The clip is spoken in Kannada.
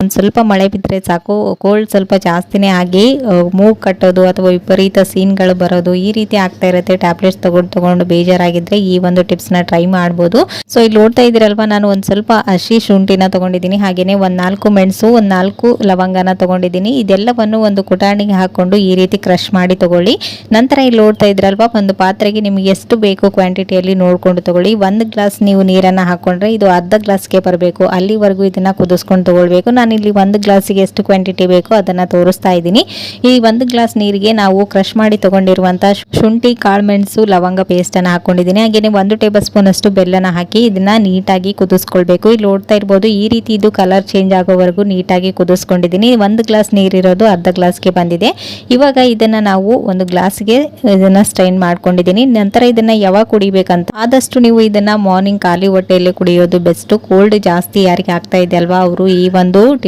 ಒಂದು ಸ್ವಲ್ಪ ಮಳೆ ಬಿದ್ದರೆ ಸಾಕು ಕೋಲ್ಡ್ ಸ್ವಲ್ಪ ಜಾಸ್ತಿನೇ ಆಗಿ ಮೂಗು ಕಟ್ಟೋದು ಅಥವಾ ವಿಪರೀತ ಸೀನ್ಗಳು ಬರೋದು ಈ ರೀತಿ ಆಗ್ತಾ ಇರುತ್ತೆ. ಟ್ಯಾಬ್ಲೆಟ್ಸ್ ತಗೊಂಡು ಬೇಜಾರಾಗಿದ್ರೆ ಈ ಒಂದು ಟಿಪ್ಸ್ನ ಟ್ರೈ ಮಾಡ್ಬೋದು. ಸೊ ಇಲ್ಲಿ ನೋಡ್ತಾ ಇದ್ದೀರಲ್ವಾ, ನಾನು ಒಂದು ಸ್ವಲ್ಪ ಹಸಿ ಶುಂಠಿನ ತಗೊಂಡಿದ್ದೀನಿ, ಹಾಗೆಯೇ ಒಂದು 4 ಮೆಣಸು, ಒಂದು 4 ಲವಂಗನ ತಗೊಂಡಿದ್ದೀನಿ. ಇದೆಲ್ಲವನ್ನು ಒಂದು ಕುಟಾಣಿಗೆ ಹಾಕೊಂಡು ಈ ರೀತಿ ಕ್ರಶ್ ಮಾಡಿ ತಗೊಳ್ಳಿ. ನಂತರ ಇಲ್ಲಿ ನೋಡ್ತಾ ಇದ್ರಲ್ವಾ, ಒಂದು ಪಾತ್ರೆಗೆ ನಿಮಗೆ ಎಷ್ಟು ಬೇಕು ಕ್ವಾಂಟಿಟಿಯಲ್ಲಿ ನೋಡ್ಕೊಂಡು ತಗೊಳ್ಳಿ. 1 ಗ್ಲಾಸ್ ನೀವು ನೀರನ್ನು ಹಾಕೊಂಡ್ರೆ ಇದು ಅರ್ಧ ಗ್ಲಾಸ್ಗೆ ಬರಬೇಕು, ಅಲ್ಲಿವರೆಗೂ ಇದನ್ನ ಕುದಿಸ್ಕೊಂಡು ತಗೊಳ್ಬೇಕು. ನಾನಿಲ್ಲಿ 1 ಗ್ಲಾಸಿಗೆ ಎಷ್ಟು ಕ್ವಾಂಟಿಟಿ ಬೇಕೋ ಅದನ್ನ ತೋರಿಸ್ತಾ ಇದ್ದೀನಿ. ಈ 1 ಗ್ಲಾಸ್ ನೀರಿಗೆ ನಾವು ಕ್ರಶ್ ಮಾಡಿ ತಗೊಂಡಿರುವಂತಹ ಶುಂಠಿ, ಕಾಳುಮೆಣಸು, ಲವಂಗ ಪೇಸ್ಟ್ ಅನ್ನು ಹಾಕೊಂಡಿದ್ದೀನಿ. ಹಾಗೇನೆ 1 ಟೇಬಲ್ ಸ್ಪೂನ್ ಅಷ್ಟು ಬೆಲ್ಲನ ಹಾಕಿ ಇದನ್ನ ನೀಟಾಗಿ ಕುದಿಸ್ಕೊಳ್ಬೇಕು. ಇಲ್ಲಿ ನೋಡ್ತಾ ಇರ್ಬೋದು, ಈ ರೀತಿ ಇದು ಕಲರ್ ಚೇಂಜ್ ಆಗೋವರೆಗೂ ನೀಟಾಗಿ ಕುದಿಸ್ಕೊಂಡಿದ್ದೀನಿ. 1 ಗ್ಲಾಸ್ ನೀರಿರೋದು ಅರ್ಧ ಗ್ಲಾಸ್ಗೆ ಬಂದಿದೆ. ಇವಾಗ ಇದನ್ನ ನಾವು ಒಂದು ಗ್ಲಾಸ್ಗೆ ಇದನ್ನ ಸ್ಟ್ರೈನ್ ಮಾಡ್ಕೊಂಡಿದ್ದೀನಿ. ನಂತರ ಇದನ್ನ ಯಾವಾಗ ಕುಡಿಬೇಕಂತ, ಆದಷ್ಟು ನೀವು ಇದನ್ನ ಮಾರ್ನಿಂಗ್ ಖಾಲಿ ಹೊಟ್ಟೆಯಲ್ಲಿ ಕುಡಿಯೋದು ಬೆಸ್ಟ್. ಕೋಲ್ಡ್ ಜಾಸ್ತಿ ಯಾರಿಗೆ ಆಗ್ತಾ ಇದೆ ಅಲ್ವಾ, ಅವರು ಈ ಒಂದು